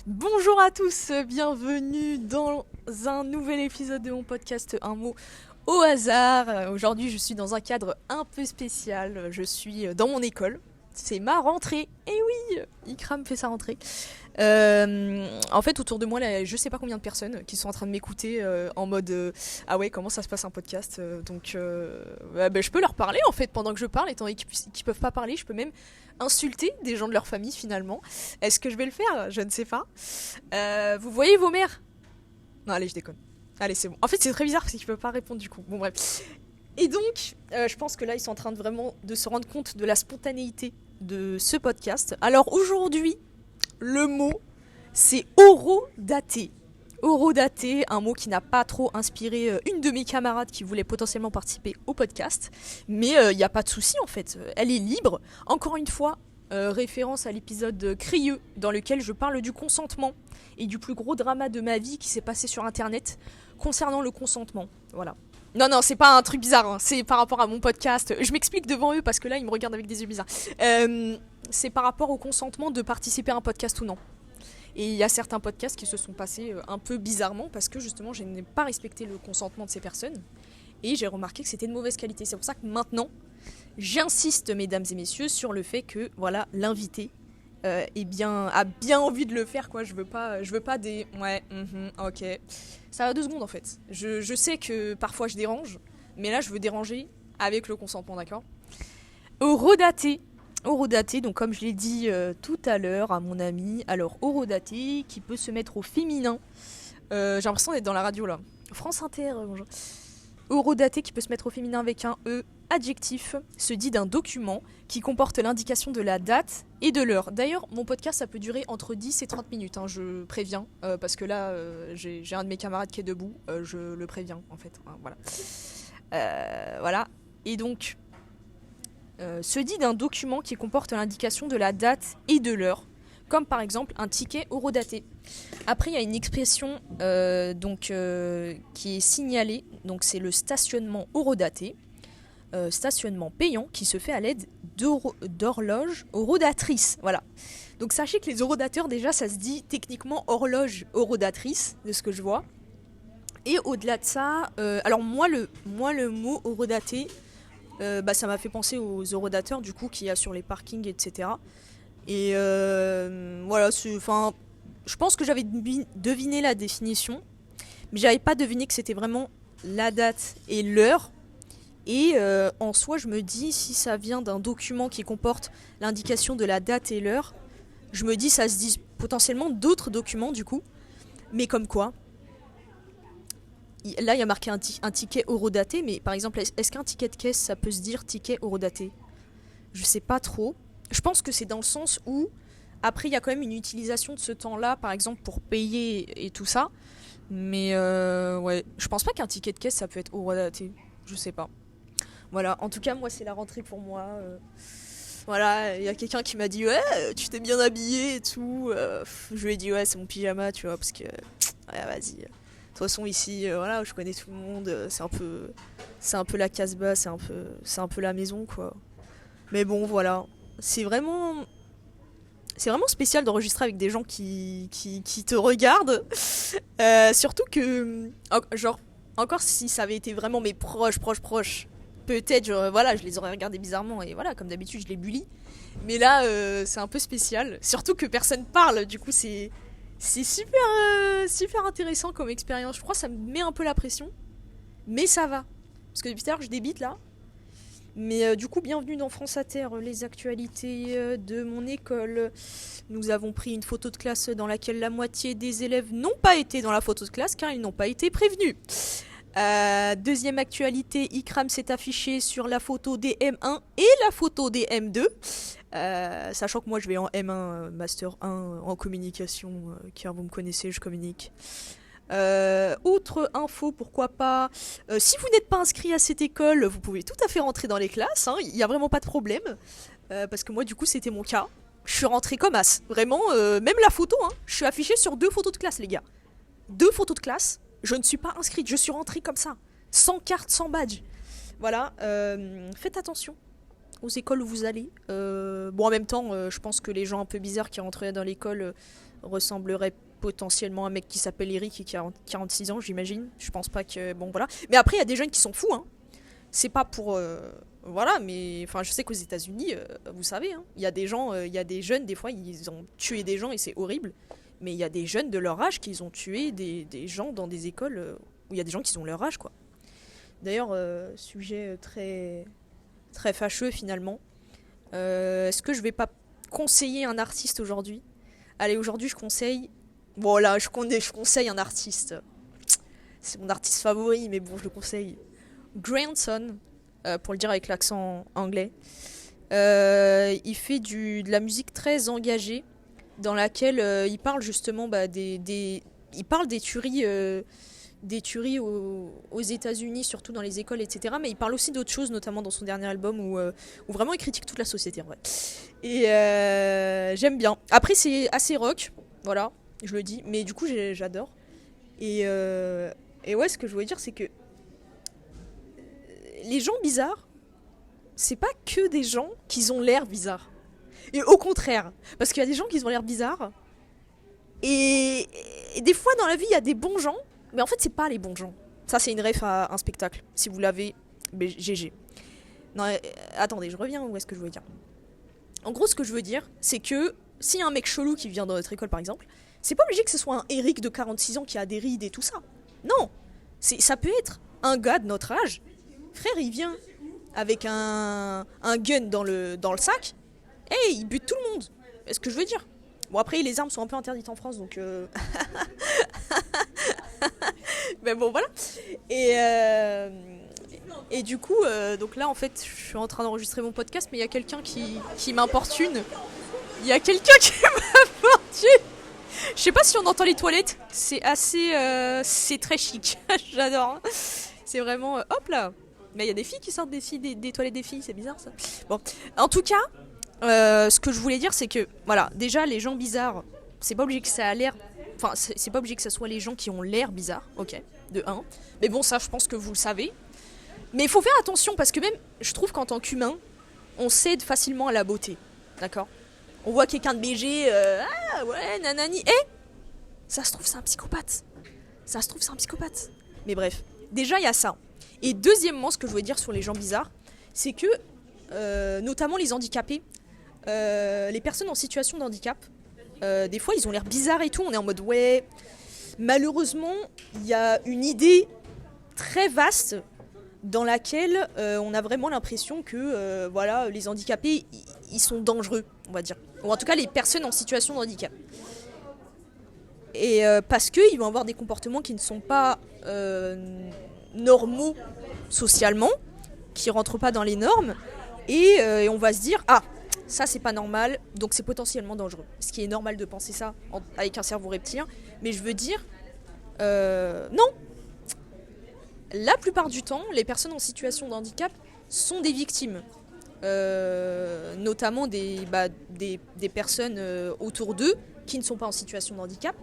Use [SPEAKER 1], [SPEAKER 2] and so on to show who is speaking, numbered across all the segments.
[SPEAKER 1] Bonjour à tous, bienvenue dans un nouvel épisode de mon podcast Un mot au hasard. Aujourd'hui je suis dans un cadre un peu spécial, je suis dans mon école, c'est ma rentrée, et oui, Ikram fait sa rentrée. En fait autour de moi là, je sais pas combien de personnes qui sont en train de m'écouter en mode ah ouais, comment ça se passe un podcast, je peux leur parler en fait pendant que je parle, étant donné qu'ils peuvent pas parler, je peux même insulter des gens de leur famille finalement. Est-ce que je vais le faire? Je ne sais pas. Vous voyez vos mères? Non, allez, je déconne. Allez, c'est bon. En fait, c'est très bizarre parce qu'ils peuvent pas répondre du coup. Bon, bref. Et donc, je pense que là, ils sont en train de vraiment de se rendre compte de la spontanéité de ce podcast. Alors aujourd'hui, le mot, c'est horodaté. Horodaté, un mot qui n'a pas trop inspiré une de mes camarades qui voulait potentiellement participer au podcast. Mais il n'y a pas de souci en fait, elle est libre. Encore une fois, référence à l'épisode Crieux, dans lequel je parle du consentement et du plus gros drama de ma vie qui s'est passé sur internet concernant le consentement. Voilà. Non, non, c'est pas un truc bizarre, hein. C'est par rapport à mon podcast. Je m'explique devant eux parce que là, ils me regardent avec des yeux bizarres. C'est par rapport au consentement de participer à un podcast ou non. Et il y a certains podcasts qui se sont passés un peu bizarrement parce que justement, je n'ai pas respecté le consentement de ces personnes. Et j'ai remarqué que c'était de mauvaise qualité. C'est pour ça que maintenant, j'insiste, mesdames et messieurs, sur le fait que voilà, l'invité a bien envie de le faire, quoi. Je veux pas des ouais, ok. Ça va 2 secondes en fait. Je sais que parfois je dérange, mais là je veux déranger avec le consentement, d'accord. Horodaté. Horodaté, donc comme je l'ai dit tout à l'heure à mon ami, alors horodaté qui peut se mettre au féminin. J'ai l'impression d'être dans la radio là. France Inter, bonjour. Horodaté qui peut se mettre au féminin avec un E, adjectif, se dit d'un document qui comporte l'indication de la date et de l'heure. D'ailleurs, mon podcast, ça peut durer entre 10 et 30 minutes, hein, je préviens, parce que là, j'ai un de mes camarades qui est debout, je le préviens, en fait. Hein, voilà. Voilà. Et donc, se dit d'un document qui comporte l'indication de la date et de l'heure, comme par exemple un ticket horodaté. Après, il y a une expression qui est signalée, donc c'est le stationnement horodaté, stationnement payant qui se fait à l'aide d'horloges horodatrices. Voilà. Donc sachez que les horodateurs, déjà, ça se dit techniquement horloge horodatrice, de ce que je vois. Et au-delà de ça, alors moi le mot horodaté, ça m'a fait penser aux horodateurs du coup qu'il y a sur les parkings, etc. Et voilà, je pense que j'avais deviné la définition, mais j'avais pas deviné que c'était vraiment la date et l'heure. Et en soi, je me dis, si ça vient d'un document qui comporte l'indication de la date et l'heure, je me dis, ça se dit potentiellement d'autres documents du coup. Mais comme quoi, là il y a marqué un ticket horodaté, mais par exemple, est-ce qu'un ticket de caisse, ça peut se dire ticket horodaté? Je sais pas trop. Je pense que c'est dans le sens où, après, il y a quand même une utilisation de ce temps-là, par exemple, pour payer et tout ça. Mais ouais, je pense pas qu'un ticket de caisse, ça peut être horodaté. Je sais pas. Voilà, en tout cas, moi, c'est la rentrée pour moi. Voilà, il y a quelqu'un qui m'a dit ouais, tu t'es bien habillé et tout. Je lui ai dit ouais, c'est mon pyjama, tu vois, parce que ouais, vas-y. De toute façon, ici, voilà, je connais tout le monde. C'est un peu la Casbah, c'est un peu la maison, quoi. Mais bon, voilà, c'est vraiment, c'est vraiment spécial d'enregistrer avec des gens qui te regardent. Surtout que, genre, encore si ça avait été vraiment mes proches. Peut-être, voilà, je les aurais regardés bizarrement et voilà, comme d'habitude, je les bully. Mais là, c'est un peu spécial. Surtout que personne parle, du coup, c'est super intéressant comme expérience. Je crois que ça me met un peu la pression, mais ça va. Parce que depuis tout à l'heure, je débite là. Mais du coup, bienvenue dans France Inter, les actualités de mon école. Nous avons pris une photo de classe dans laquelle la moitié des élèves n'ont pas été dans la photo de classe car ils n'ont pas été prévenus. Deuxième actualité, Ikram s'est affiché sur la photo des M1 et la photo des M2. Sachant que moi je vais en M1, Master 1 en communication, car vous me connaissez, je communique. Autre info, pourquoi pas, si vous n'êtes pas inscrit à cette école, vous pouvez tout à fait rentrer dans les classes, hein, il n'y a vraiment pas de problème. Parce que moi du coup c'était mon cas. Je suis rentrée comme as, vraiment, même la photo, hein, je suis affichée sur 2 photos de classe les gars. 2 photos de classe. Je ne suis pas inscrite, je suis rentrée comme ça, sans carte, sans badge. Voilà, faites attention aux écoles où vous allez. Bon, en même temps, je pense que les gens un peu bizarres qui rentreraient dans l'école ressemblerait potentiellement à un mec qui s'appelle Eric et qui a 46 ans, j'imagine. Je pense pas que... Bon, voilà. Mais après, il y a des jeunes qui sont fous, hein. C'est pas pour... voilà, mais... Enfin, je sais qu'aux États-Unis, vous savez, hein, il y a des gens, il y a des jeunes, des fois, ils ont tué des gens et c'est horrible. Mais il y a des jeunes de leur âge qui ont tué des gens dans des écoles où il y a des gens qui ont leur âge, quoi. D'ailleurs, sujet très, très fâcheux, finalement. Est-ce que je vais pas conseiller un artiste aujourd'hui ? Allez, aujourd'hui, je conseille... Bon, là, je conseille un artiste. C'est mon artiste favori, mais bon, je le conseille. Grandson, pour le dire avec l'accent anglais. Il fait de la musique très engagée, dans laquelle il parle justement il parle des tueries aux États-Unis, surtout dans les écoles, etc. Mais il parle aussi d'autres choses, notamment dans son dernier album, où vraiment il critique toute la société, en vrai. Et j'aime bien. Après, c'est assez rock, voilà, je le dis, mais du coup, j'adore. Et ouais, ce que je voulais dire, c'est que les gens bizarres, c'est pas que des gens qui ont l'air bizarres. Et au contraire, parce qu'il y a des gens qui ont l'air bizarres, et des fois dans la vie, il y a des bons gens, mais en fait, c'est pas les bons gens. Ça, c'est une ref à un spectacle. Si vous l'avez, GG. Non, attendez, je reviens où est-ce que je veux dire. En gros, ce que je veux dire, c'est que s'il y a un mec chelou qui vient dans notre école, par exemple, c'est pas obligé que ce soit un Eric de 46 ans qui a des rides et tout ça. Non, ça peut être un gars de notre âge. Frère, il vient avec un gun dans le sac, et il bute tout le monde. C'est ce que je veux dire. Bon, après, les armes sont un peu interdites en France, donc... Mais bon, voilà. Et du coup, donc là, en fait, je suis en train d'enregistrer mon podcast, mais il y a quelqu'un qui m'importune. Il y a quelqu'un qui m'importune. Je sais pas si on entend les toilettes. C'est assez... c'est très chic. J'adore. C'est vraiment... hop là. Mais il y a des filles qui sortent des toilettes des filles. C'est bizarre, ça. Bon. En tout cas, ce que je voulais dire, c'est que... Voilà, déjà, les gens bizarres, c'est pas obligé que ça a l'air... Enfin, c'est pas obligé que ça soit les gens qui ont l'air bizarres. Ok, de 1. Mais bon, ça, je pense que vous le savez. Mais il faut faire attention, parce que même, je trouve qu'en tant qu'humain, on cède facilement à la beauté. D'accord ? On voit quelqu'un de BG, ah ouais, nanani, ça se trouve, c'est un psychopathe. Ça se trouve, c'est un psychopathe. Mais bref, déjà, il y a ça. Et deuxièmement, ce que je voulais dire sur les gens bizarres, c'est que, notamment les handicapés, les personnes en situation de handicap, des fois, ils ont l'air bizarres et tout. On est en mode, ouais, malheureusement, il y a une idée très vaste dans laquelle on a vraiment l'impression que voilà, les handicapés, ils sont dangereux, on va dire. Ou en tout cas, les personnes en situation de handicap. Et parce qu'ils vont avoir des comportements qui ne sont pas normaux socialement, qui ne rentrent pas dans les normes, et on va se dire, ah, ça c'est pas normal, donc c'est potentiellement dangereux. Ce qui est normal de penser ça avec un cerveau reptilien, mais je veux dire, non. La plupart du temps, les personnes en situation de handicap sont des victimes. Notamment des personnes autour d'eux qui ne sont pas en situation de handicap.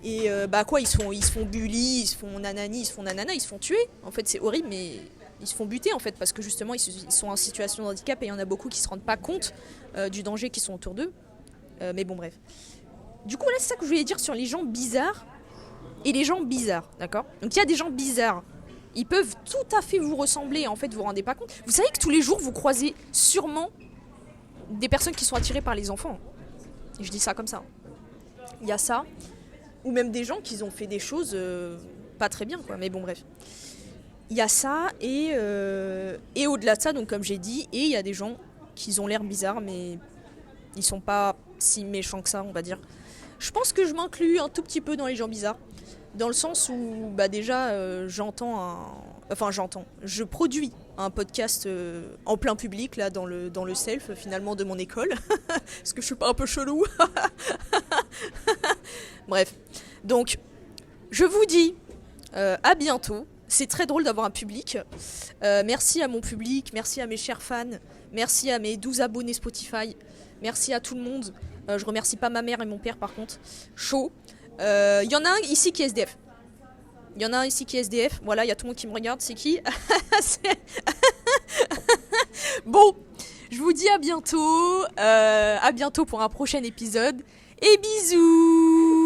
[SPEAKER 1] Et ils se font bully, ils se font nanani, ils se font nanana, ils se font tuer. En fait, c'est horrible, mais ils se font buter en fait, parce que justement, ils sont en situation de handicap et il y en a beaucoup qui ne se rendent pas compte du danger qui sont autour d'eux. Mais bon, bref. Du coup, là, c'est ça que je voulais dire sur les gens bizarres et les gens bizarres, d'accord ? Donc, il y a des gens bizarres. Ils peuvent tout à fait vous ressembler, en fait, vous vous rendez pas compte. Vous savez que tous les jours, vous croisez sûrement des personnes qui sont attirées par les enfants. Et je dis ça comme ça. Il y a ça. Ou même des gens qui ont fait des choses pas très bien, quoi. Mais bon, bref. Il y a ça, et au-delà de ça, donc comme j'ai dit, et il y a des gens qui ont l'air bizarres, mais ils sont pas si méchants que ça, on va dire. Je pense que je m'inclus un tout petit peu dans les gens bizarres. Dans le sens où, déjà, je produis un podcast en plein public, là, dans le self, finalement, de mon école. Parce que je suis pas un peu chelou. Bref. Donc, je vous dis à bientôt. C'est très drôle d'avoir un public. Merci à mon public, merci à mes chers fans, merci à mes 12 abonnés Spotify, merci à tout le monde. Je remercie pas ma mère et mon père, par contre. Chaud. Il y en a un ici qui est SDF. Voilà, il y a tout le monde qui me regarde. C'est qui? Bon, je vous dis à bientôt. À bientôt pour un prochain épisode. et bisous.